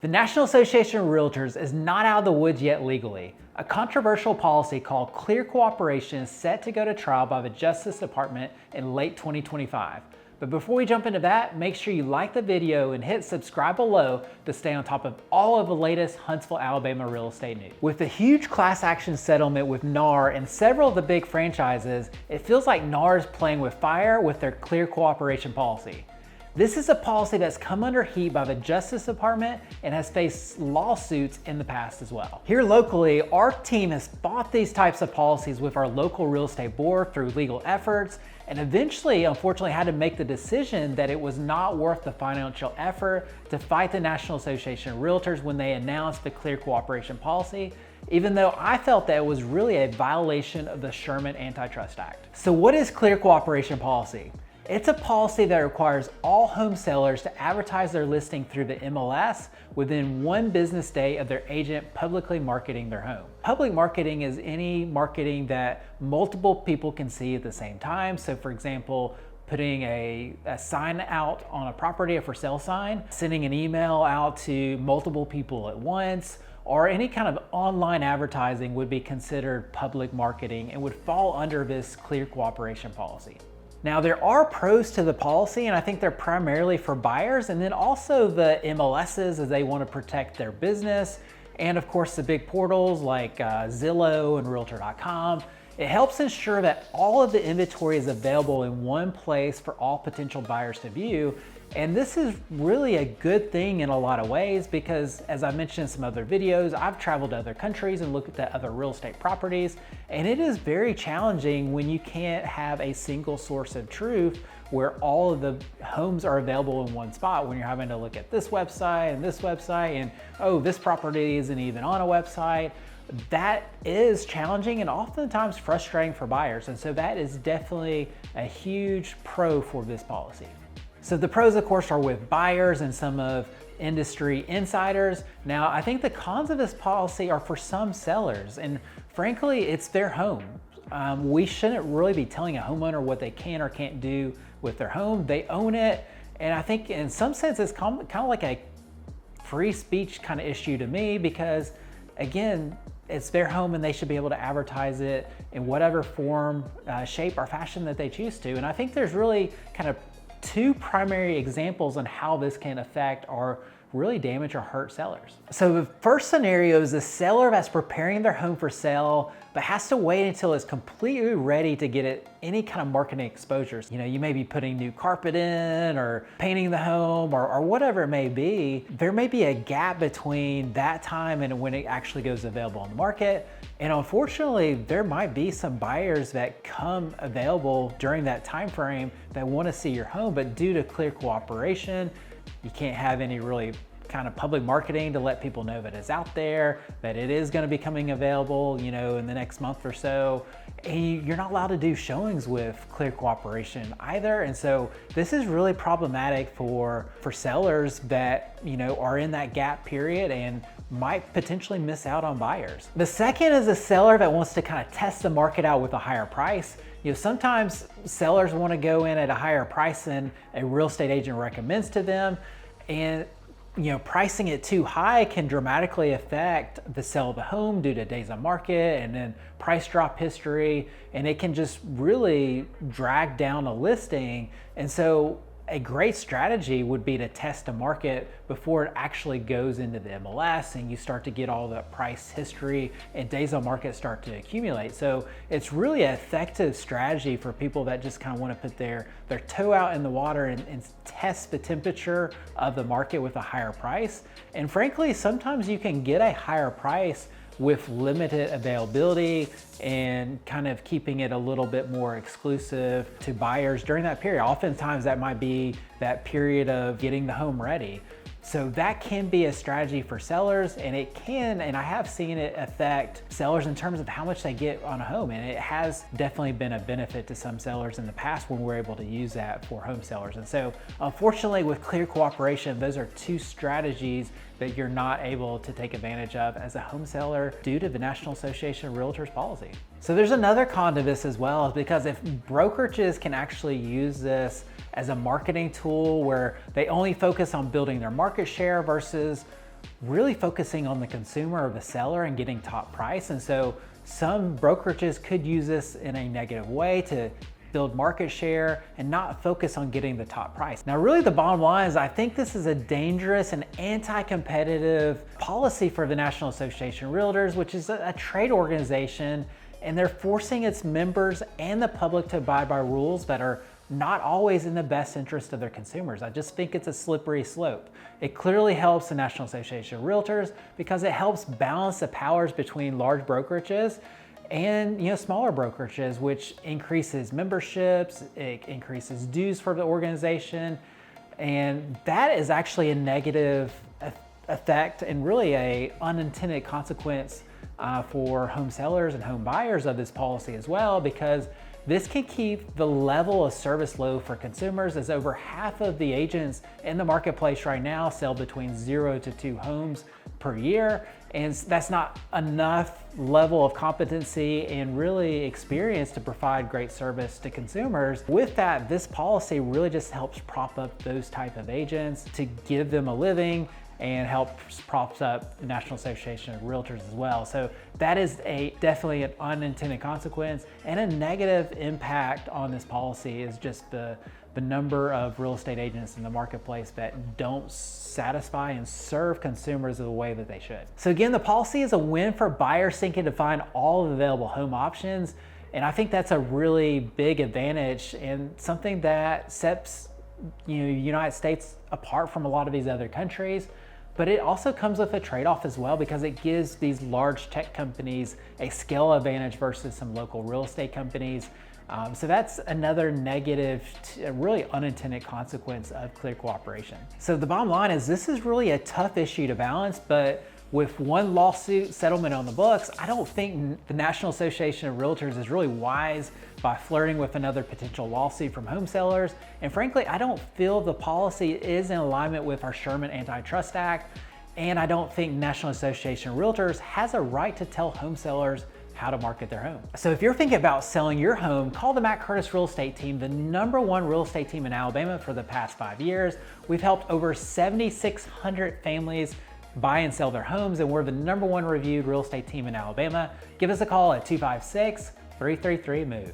The National Association of Realtors is not out of the woods yet legally. A controversial policy called Clear Cooperation is set to go to trial by the Justice Department in late 2025. But before we jump into that, make sure you like the video and hit subscribe below to stay on top of all of the latest Huntsville, Alabama real estate news. With the huge class action settlement with NAR and several of the big franchises, it feels like NAR is playing with fire with their Clear Cooperation policy. This is a policy that's come under heat by the Justice Department and has faced lawsuits in the past as well. Here locally, our team has fought these types of policies with our local real estate board through legal efforts, and eventually, unfortunately, had to make the decision that it was not worth the financial effort to fight the National Association of Realtors when they announced the Clear Cooperation policy, even though I felt that it was really a violation of the Sherman Antitrust Act. So what is Clear Cooperation policy? It's a policy that requires all home sellers to advertise their listing through the MLS within 1 business day of their agent publicly marketing their home. Public marketing is any marketing that multiple people can see at the same time. So for example, putting a sign out on a property, a for sale sign, sending an email out to multiple people at once, or any kind of online advertising would be considered public marketing and would fall under this Clear Cooperation policy. Now, there are pros to the policy, and I think they're primarily for buyers, and then also the MLSs as they want to protect their business, and of course the big portals like Zillow and Realtor.com. It helps ensure that all of the inventory is available in one place for all potential buyers to view. And this is really a good thing in a lot of ways because, as I mentioned in some other videos, I've traveled to other countries and looked at other real estate properties, and it is very challenging when you can't have a single source of truth where all of the homes are available in one spot, when you're having to look at this website, and oh, this property isn't even on a website. That is challenging and oftentimes frustrating for buyers, and so that is definitely a huge pro for this policy. So the pros, of course, are with buyers and some of industry insiders. Now, I think the cons of this policy are for some sellers, and frankly, it's their home. We shouldn't really be telling a homeowner what they can or can't do with their home. They own it, and I think in some sense it's kind of like a free speech kind of issue to me because, again, it's their home and they should be able to advertise it in whatever form, shape, or fashion that they choose to. And I think there's really kind of 2 primary examples on how this can affect or really damage or hurt sellers. So the first scenario is a seller that's preparing their home for sale but has to wait until it's completely ready to get it any kind of marketing exposures. You know, you may be putting new carpet in or painting the home or whatever it may be. There may be a gap between that time and when it actually goes available on the market. And unfortunately, there might be some buyers that come available during that time frame that want to see your home, but due to Clear Cooperation, you can't have any really kind of public marketing to let people know that it's out there, that it is going to be coming available, you know, in the next month or so. And you're not allowed to do showings with Clear Cooperation either. And so this is really problematic for sellers that, you know, are in that gap period and might potentially miss out on buyers. The second is a seller that wants to kind of test the market out with a higher price. You know, sometimes sellers want to go in at a higher price than a real estate agent recommends to them. And you know, pricing it too high can dramatically affect the sale of the home due to days on market and then price drop history, and it can just really drag down a listing. And so a great strategy would be to test a market before it actually goes into the MLS and you start to get all the price history and days on market start to accumulate. So it's really an effective strategy for people that just kind of want to put their toe out in the water and test the temperature of the market with a higher price. And frankly, sometimes you can get a higher price with limited availability and kind of keeping it a little bit more exclusive to buyers during that period. Oftentimes that might be that period of getting the home ready. So that can be a strategy for sellers, and it can, and I have seen it affect sellers in terms of how much they get on a home. And it has definitely been a benefit to some sellers in the past when we're able to use that for home sellers. And so unfortunately with Clear Cooperation, those are 2 strategies that you're not able to take advantage of as a home seller due to the National Association of Realtors policy. So there's another con to this as well, is because if brokerages can actually use this as a marketing tool where they only focus on building their market share versus really focusing on the consumer or the seller and getting top price. And so some brokerages could use this in a negative way to build market share and not focus on getting the top price. Now, really the bottom line is I think this is a dangerous and anti-competitive policy for the National Association of Realtors, which is a trade organization, and they're forcing its members and the public to abide by rules that are not always in the best interest of their consumers. I just think it's a slippery slope. It clearly helps the National Association of Realtors because it helps balance the powers between large brokerages and smaller brokerages, which increases memberships, it increases dues for the organization, and that is actually a negative effect and really a unintended consequence for home sellers and home buyers of this policy as well, because this can keep the level of service low for consumers, as over half of the agents in the marketplace right now sell between 0 to 2 homes per year. And that's not enough level of competency and really experience to provide great service to consumers. With that, this policy really just helps prop up those type of agents to give them a living and props up the National Association of Realtors as well. So that is definitely an unintended consequence, and a negative impact on this policy is just the number of real estate agents in the marketplace that don't satisfy and serve consumers the way that they should. So again, the policy is a win for buyers seeking to find all of the available home options, and I think that's a really big advantage and something that sets the United States apart from a lot of these other countries. But it also comes with a trade-off as well, because it gives these large tech companies a scale advantage versus some local real estate companies. So that's another negative, really unintended consequence of clear cooperation. So the bottom line is this is really a tough issue to balance, but with one lawsuit settlement on the books, I don't think the National Association of Realtors is really wise by flirting with another potential lawsuit from home sellers. And frankly, I don't feel the policy is in alignment with our Sherman Antitrust Act. And I don't think National Association of Realtors has a right to tell home sellers how to market their home. So if you're thinking about selling your home, call the Matt Curtis Real Estate Team, the #1 real estate team in Alabama for the past 5 years. We've helped over 7,600 families buy and sell their homes, and we're the #1 reviewed real estate team in Alabama. Give us a call at 256-333-MOVE.